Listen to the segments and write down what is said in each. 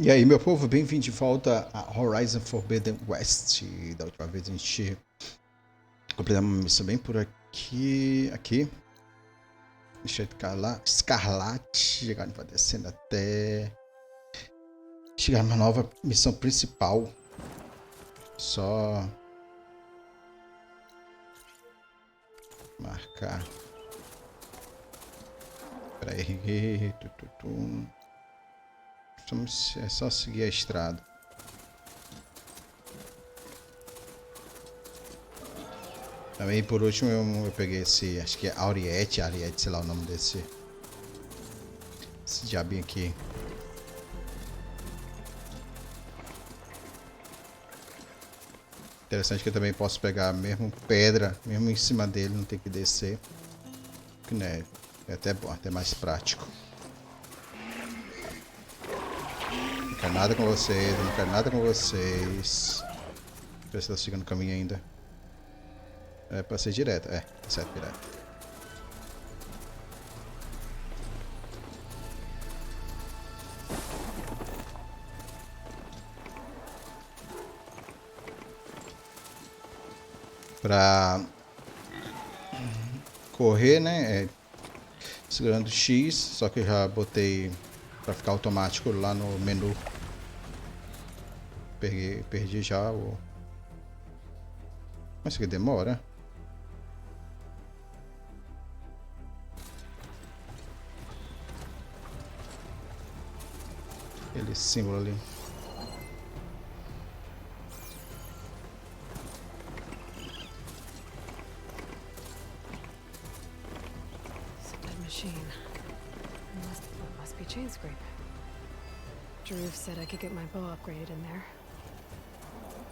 E aí, meu povo, bem-vindo de volta a Horizon Forbidden West. Da última vez a gente completamos uma missão bem por aqui. Deixa eu ficar lá. Escarlate. Chegar, vai descendo até chegar numa nova missão principal. Só marcar. Pera aí. É só seguir a estrada. Também por último eu peguei esse, acho que é Ariete, sei lá o nome desse diabinho aqui. Interessante que eu também posso pegar mesmo pedra, mesmo em cima dele, não tem que descer. Que né, é até bom, até mais prático. Não quero nada com vocês, não quero nada com vocês. Deixa eu ver se tá seguindo o caminho ainda. É pra ser direto, certo, direto. Pra correr, né, segurando X, só que eu já botei pra ficar automático lá no menu. Perdi já o... Mas isso aqui demora. Aquele símbolo ali. Machine. Must be chain scrape. Jaruf said I could get my bow upgraded in there.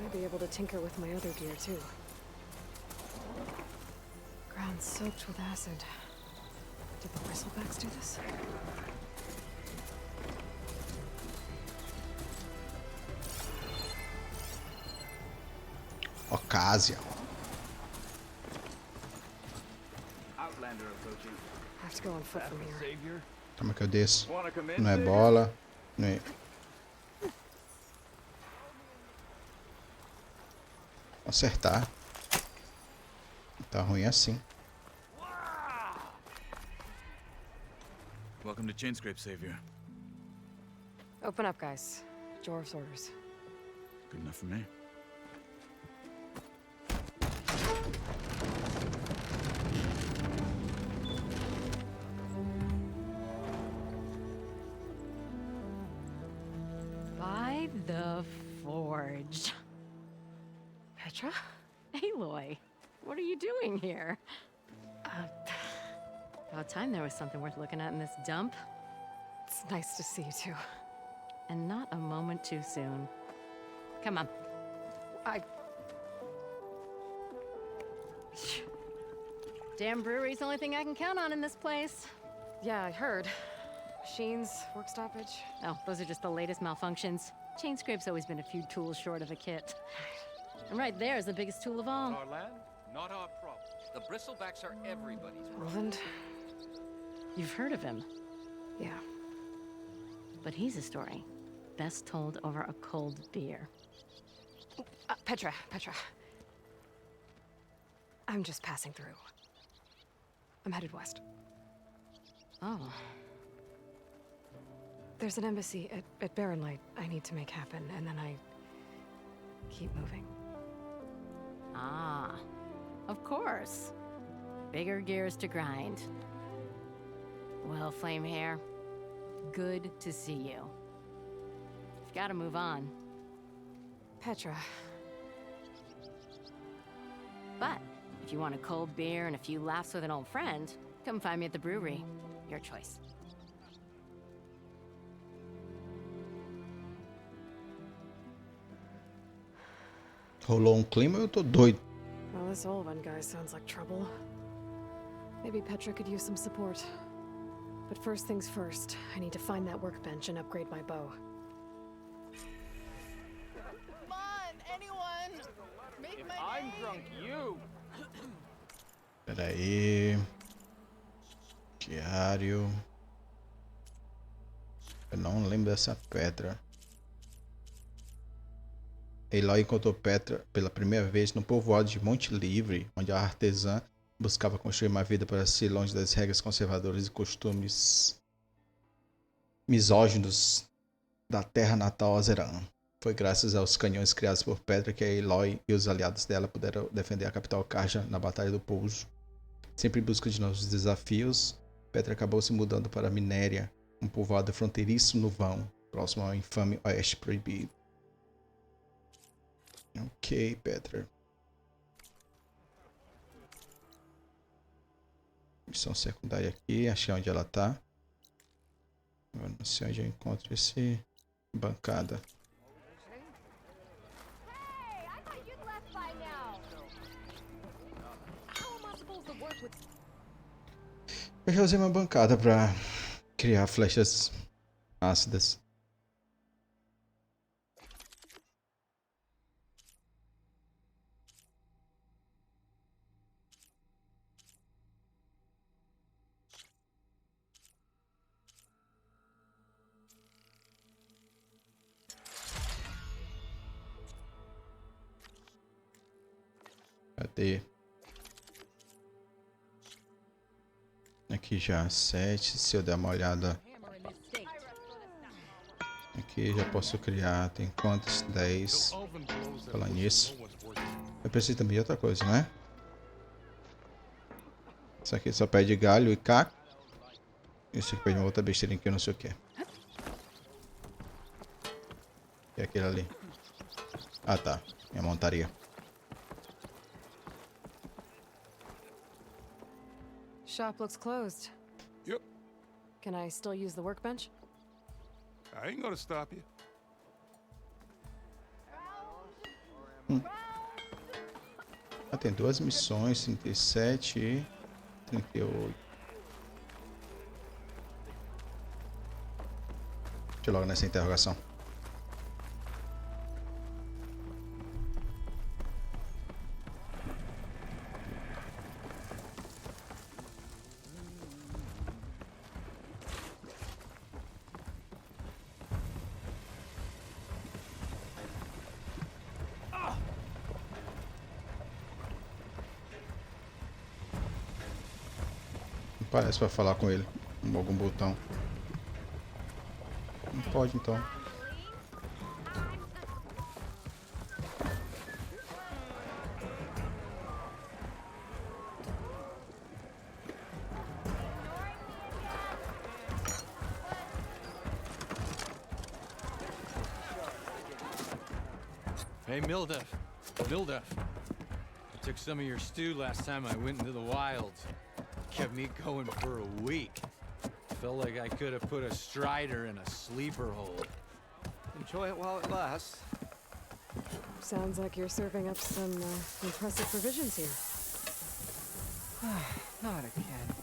I'd be able to tinker with my other gear too. Ground soaked with acid. Did the bristlebacks do this? Ocasião. Have to go on foot from here. Como é que eu desço? Não é bola. Não é... Acertar. Tá ruim assim. Welcome to Chainscrape, Savior. Open up, guys. Jorv's orders. Good enough for me. By the forge. Petra? Aloy, what are you doing here? About time there was something worth looking at in this dump. It's nice to see you too. And not a moment too soon. Come on. Damn brewery's the only thing I can count on in this place. Yeah, I heard. Machines, work stoppage. Oh, those are just the latest malfunctions. Chainscrape's always been a few tools short of a kit. And right there is the biggest tool of all. Our land, not our problem. The bristlebacks are everybody's problem. Roland? You've heard of him, Yeah. but he's a story best told over a cold beer. Petra. I'm just passing through. I'm headed west. Oh, There's an embassy at Barren Light I need to make happen, and then I keep moving. ah, of course. Bigger gears to grind. Well, Flame Hair, good to see you. You've got to move on. Petra. But if you want a cold beer and a few laughs with an old friend, come find me at the brewery. Your choice. Rolou clima, eu tô doido. Well, this Olvan guy sounds like trouble. Maybe Petra could use some support. But first things first, I need to find that workbench and upgrade my bow. Come on, anyone! Make my I'm day. drunk, you! Pera aí. Diário. Eu não lembro dessa pedra. Aloy encontrou Petra pela primeira vez no povoado de Monte Livre, onde a artesã buscava construir uma vida para si longe das regras conservadoras e costumes misóginos da terra natal Azeran. Foi graças aos canhões criados por Petra que a Aloy e os aliados dela puderam defender a capital Karja na Batalha do Pouso. Sempre em busca de novos desafios, Petra acabou se mudando para Minéria, um povoado fronteiriço no vão, próximo ao infame Oeste Proibido. Ok, Petra. Missão secundária aqui, achei onde ela tá. Agora não sei onde eu encontro esse bancada. Eu já usei uma bancada para criar flechas ácidas. Cadê? Aqui já 7. Se eu der uma olhada aqui, já posso criar. Tem quantos? 10. Falar nisso. Eu preciso também de outra coisa, né? Isso aqui só pede galho e caco. Isso aqui pede uma outra besteirinha que eu não sei o que é. E aquele ali. Ah tá. Minha montaria. Shop looks closed. Yep, Can I still use the workbench? I ain't gonna stop you. Ah, tem duas missões, 37 e 38. Deixa eu logo nessa interrogação. Parece pra falar com ele. Algum botão. Não pode então. Hey, Mildef. Mildef. I took some of your stew last time I went into the wilds. Kept me going for a week. Felt like I could have put a strider in a sleeper hole. Enjoy it while it lasts. Sounds like you're serving up some impressive provisions here. Not again.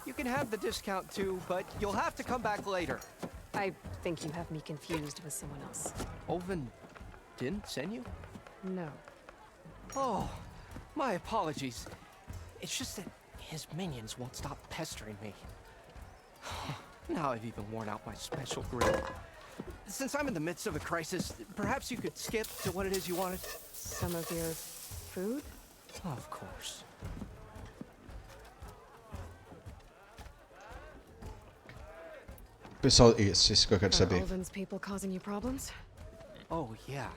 You can have the discount too, but you'll have to come back later. I think you have me confused with someone else. Oven didn't send you? No. Oh, my apologies. It's just that his minions won't stop pestering me. Now I've even worn out my special grill. Since I'm in the midst of a crisis, perhaps you could skip to what it is you wanted? Some of your food? Of course. Pessoal, isso que eu quero Are saber. Alden's people causing you problems? Oh, yeah.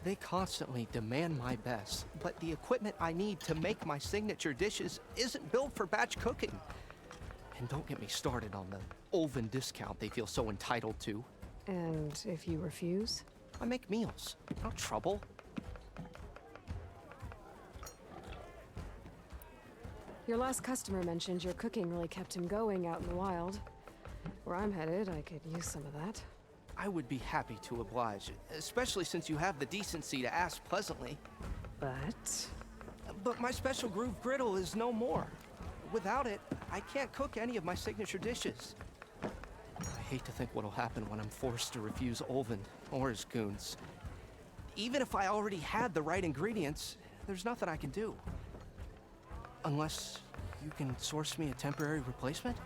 They constantly demand my best, but the equipment I need to make my signature dishes isn't built for batch cooking. And don't get me started on the oven discount they feel so entitled to. And if you refuse? I make meals, not trouble. Your last customer mentioned your cooking really kept him going out in the wild. Where I'm headed, I could use some of that. I would be happy to oblige, especially since you have the decency to ask pleasantly. But my special groove griddle is no more. Without it, I can't cook any of my signature dishes. I hate to think what'll happen when I'm forced to refuse Olvin or his goons. Even if I already had the right ingredients, there's nothing I can do. Unless you can source me a temporary replacement?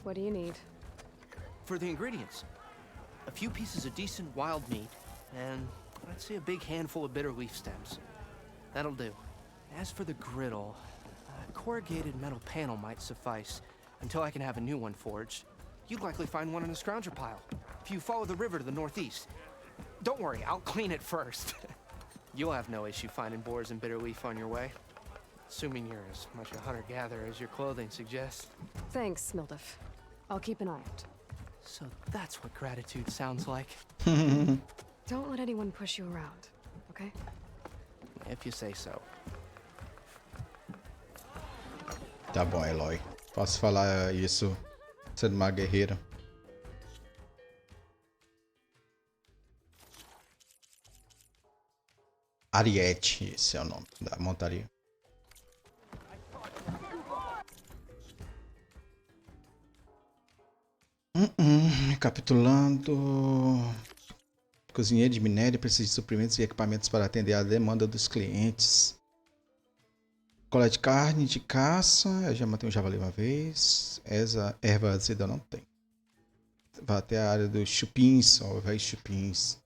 What do you need? For the ingredients. A few pieces of decent wild meat, and I'd say a big handful of bitter leaf stems. That'll do. As for the griddle, a corrugated metal panel might suffice until I can have a new one forged. You'd likely find one in the scrounger pile if you follow the river to the northeast. Don't worry, I'll clean it first. You'll have no issue finding boars and bitter leaf on your way. Assuming you're as much a hunter-gatherer as your clothing suggests. Thanks, Mildef. I'll keep an eye out. So that's what gratitude sounds like. Don't let anyone push you around, okay? If you say so. Tá bom, Aloy. Posso falar isso sendo uma guerreira. Ariete, esse é o nome da montaria. Recapitulando. Cozinheiro de Minéria precisa de suprimentos e equipamentos para atender à demanda dos clientes. Cola de carne de caça. Eu já matei um javali uma vez. Essa erva azeda não tem. Vai até a área dos chupins. Ó, vai chupins.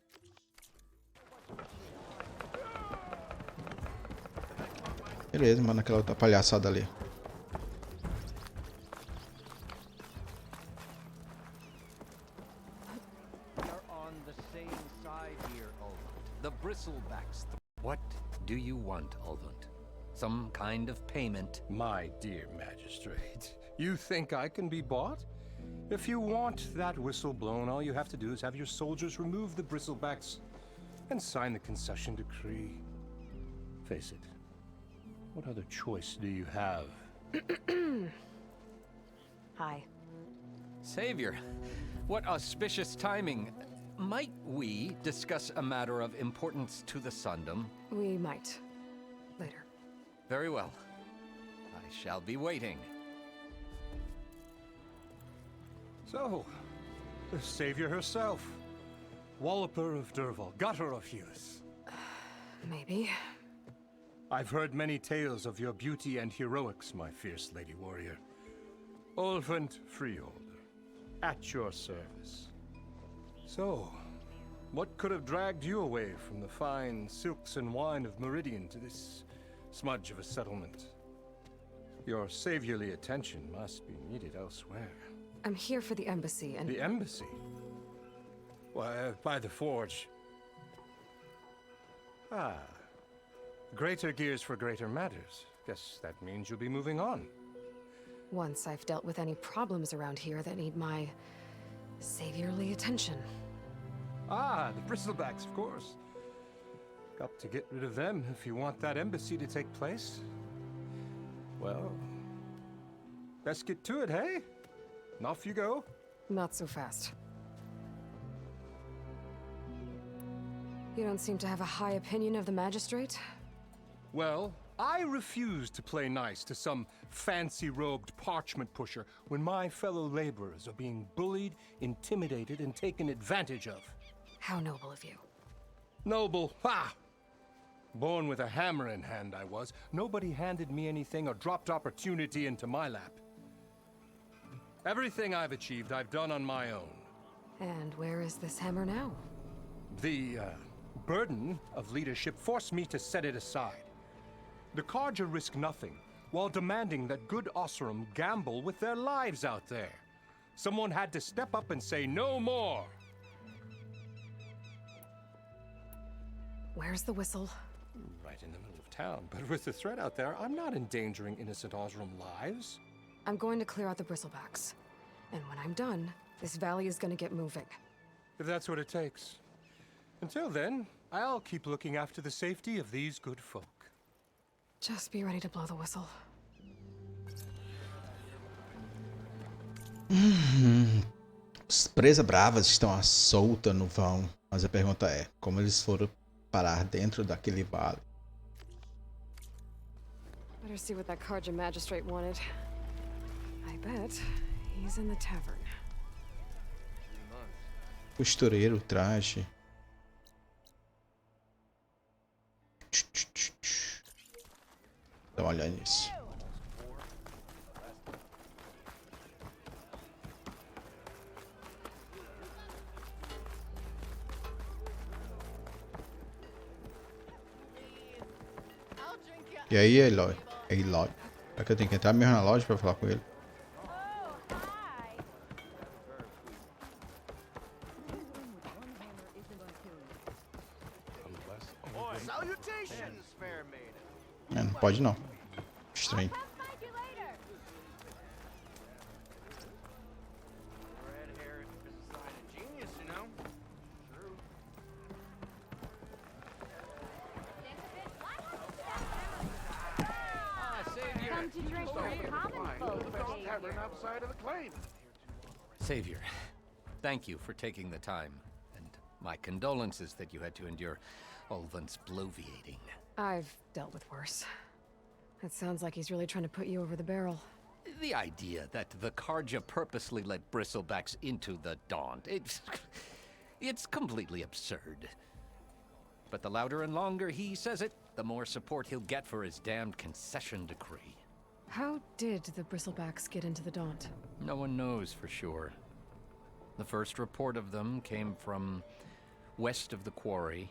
Beleza, mano, aquela outra palhaçada ali. The bristlebacks. What do you want, Ulvund? Some kind of payment? My dear magistrate, you think I can be bought? If you want that whistle blown, all you have to do is have your soldiers remove the bristlebacks and sign the concession decree. Face it, what other choice do you have? Hi. Savior, what auspicious timing. Might we discuss a matter of importance to the Sundom? We might. Later. Very well. I shall be waiting. So, the savior herself. Walloper of Derval, gutter of Hughes. Maybe. I've heard many tales of your beauty and heroics, my fierce lady warrior. Ulvund Freeholder, at your service. So, what could have dragged you away from the fine silks and wine of Meridian to this smudge of a settlement? Your saviorly attention must be needed elsewhere. I'm here for the embassy and... The embassy? Why, by the forge. Ah. Greater gears for greater matters. Guess that means you'll be moving on. Once I've dealt with any problems around here that need my saviorly attention. Ah, the bristlebacks, of course. Got to get rid of them if you want that embassy to take place. Well, best get to it, hey? And off you go. Not so fast. You don't seem to have a high opinion of the magistrate? Well, I refuse to play nice to some fancy-robed parchment pusher when my fellow laborers are being bullied, intimidated, and taken advantage of. How noble of you. Noble, ha! Born with a hammer in hand, I was. Nobody handed me anything or dropped opportunity into my lap. Everything I've achieved, I've done on my own. And where is this hammer now? The burden of leadership forced me to set it aside. The Carja risk nothing, while demanding that good Osseram gamble with their lives out there. Someone had to step up and say no more. Where's the whistle? Right in the middle of town, but with the threat out there, I'm not endangering innocent Osseram lives. I'm going to clear out the bristlebacks. And when I'm done, this valley is gonna get moving. If that's what it takes. Until then, I'll keep looking after the safety of these good folk. Just be ready to blow the whistle. As presas bravas estão à solta no vão, mas a pergunta é, como eles foram parar dentro daquele vale? Better see what that Carja magistrate wanted. I bet he's in the tavern. Costureiro, traje. Dá uma olhada nisso. E aí, Aloy? Aloy. Será que eu tenho que entrar mesmo na loja pra falar com ele? É, não pode não. Estranho. Savior, thank you for taking the time, and my condolences that you had to endure Ulvin's bloviating. I've dealt with worse. It sounds like he's really trying to put you over the barrel. The idea that the Karja purposely let bristlebacks into the Daunt, it's completely absurd. But the louder and longer he says it, the more support he'll get for his damned concession decree. How did the bristlebacks get into the Daunt? No one knows for sure. The first report of them came from west of the quarry.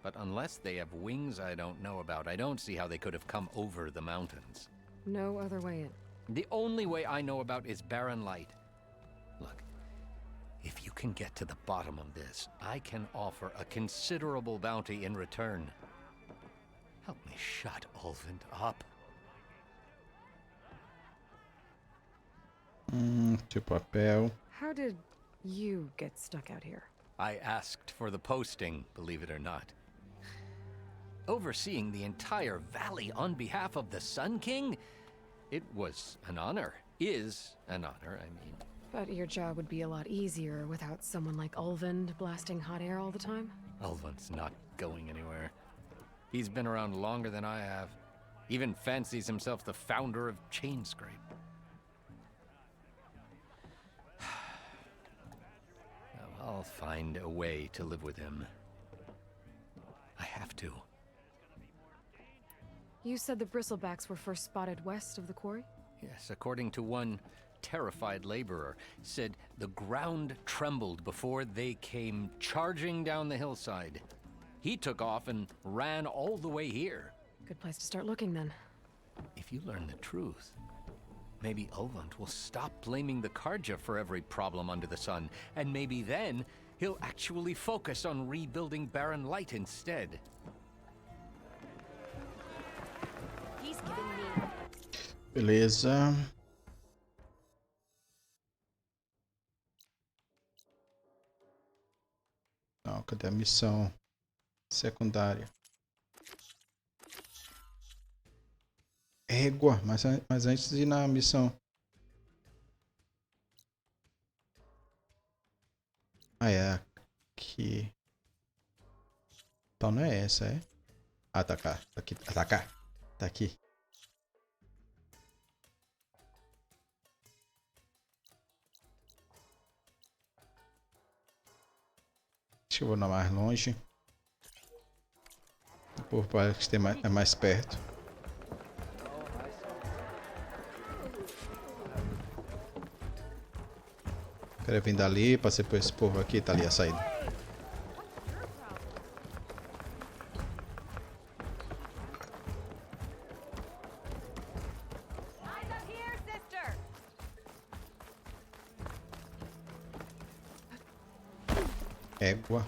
But unless they have wings I don't know about, I don't see how they could have come over the mountains. No other way in. The only way I know about is barren light. Look, if you can get to the bottom of this, I can offer a considerable bounty in return. Help me shut Ulvin up. Papel. How did you get stuck out here? I asked for the posting, believe it or not. Overseeing the entire valley on behalf of the Sun King? It was an honor. Is an honor, I mean. But your job would be a lot easier without someone like Ulvin blasting hot air all the time? Ulvin's not going anywhere. He's been around longer than I have. Even fancies himself the founder of Chainscrape. I'll find a way to live with him. I have to. You said the bristlebacks were first spotted west of the quarry? Yes, according to one terrified laborer, said the ground trembled before they came charging down the hillside. He took off and ran all the way here. Good place to start looking then. If you learn the truth, maybe Ulvund will stop blaming the Karja for every problem under the sun, and maybe then he'll actually focus on rebuilding Barren Light instead. He's giving me... Beleza. Não, cadê a missão secundária? Égua, mas antes de ir na missão. Ah, é aqui. Então não é essa, é? Ah, tá cá. Tá aqui. Tá cá. Tá aqui. Acho que eu vou na mais longe. O povo parece que é mais perto. Quero vir dali, passei por esse povo aqui, tá ali a saída. Égua.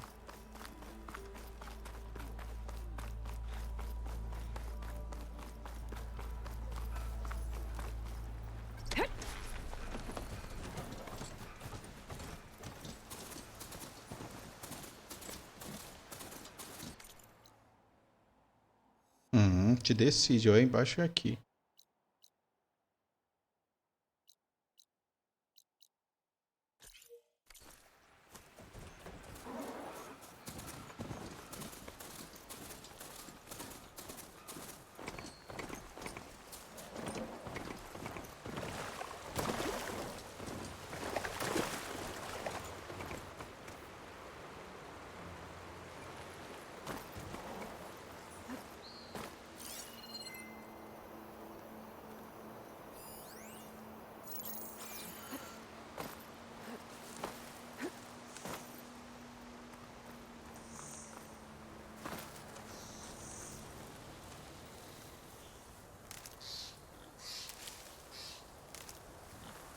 Te decide, ou é embaixo ou é aqui.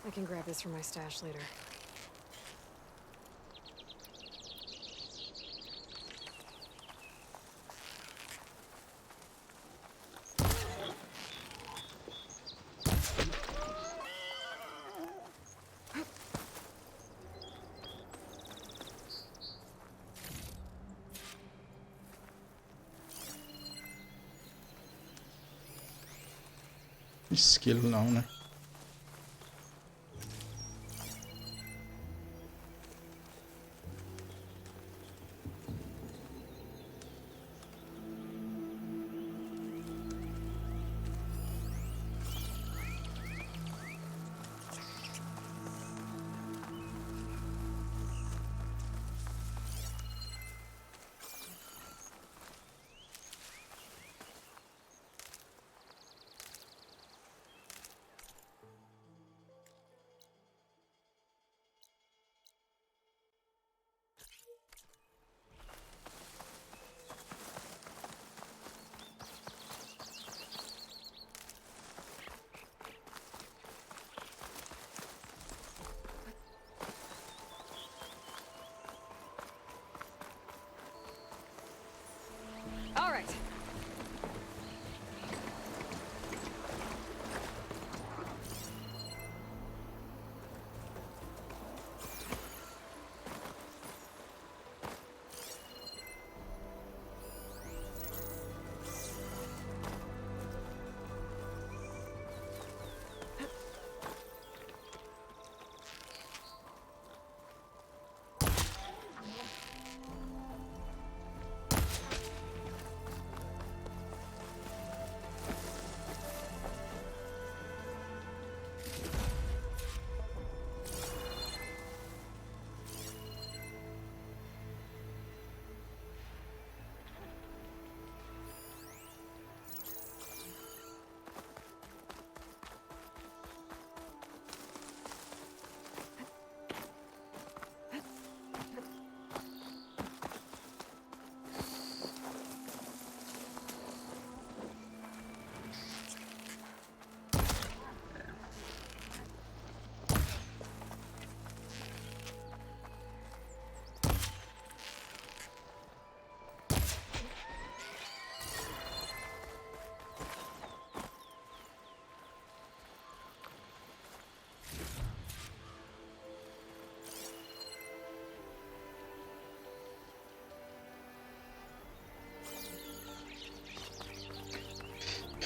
I can grab this from my stash later. Esquilo não, né? All right.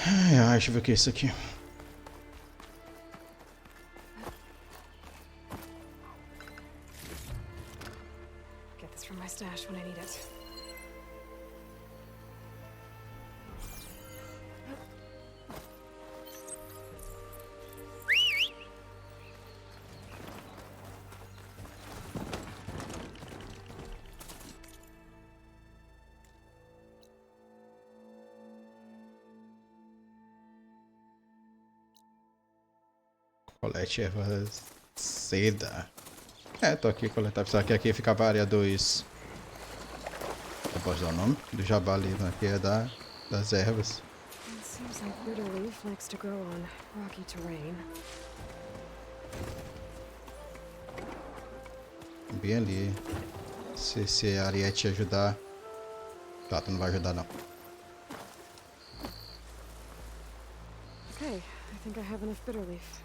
Ai, deixa eu ver o que é isso aqui. Get this from my stash when I need it. Colete ervas seda. É, tô aqui coletar. Apesar que aqui fica a área dos... Eu posso dar o nome? Do jabali, né? Aqui é das ervas. It seems like bitter leaf likes to grow on rocky terrain. Bem ali. Se a Ariete ajudar... Tá, tu não vai ajudar não. Okay, I think I have enough bitter leaf.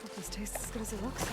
Hope this tastes as good as it looks.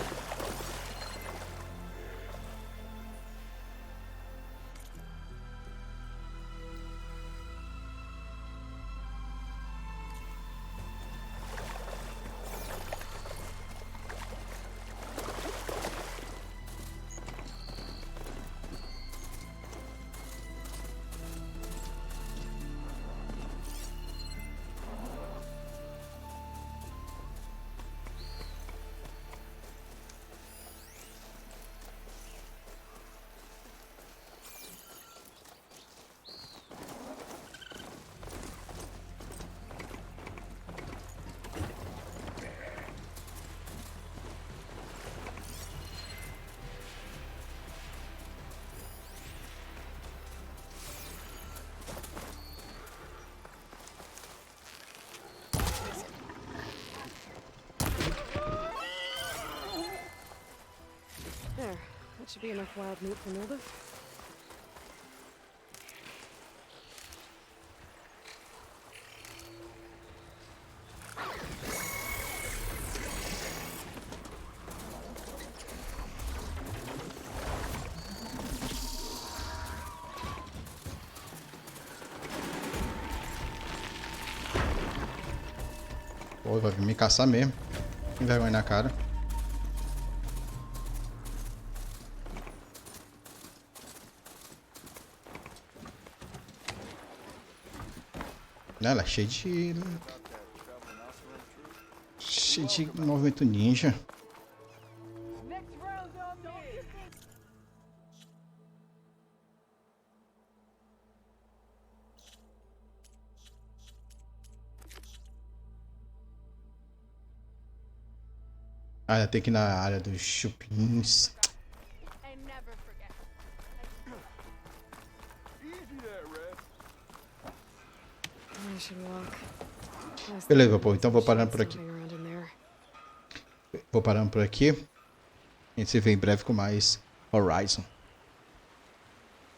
That should be enough wild meat for Milda. Pô, vai vir me caçar mesmo. Que vergonha na cara. Ela é cheia de... cheia de movimento ninja. Ah, tem que ir na área dos chupins. I should walk. Beleza, pô. Então vou parando por aqui. Vou parando por aqui. A gente se vê em breve com mais Horizon.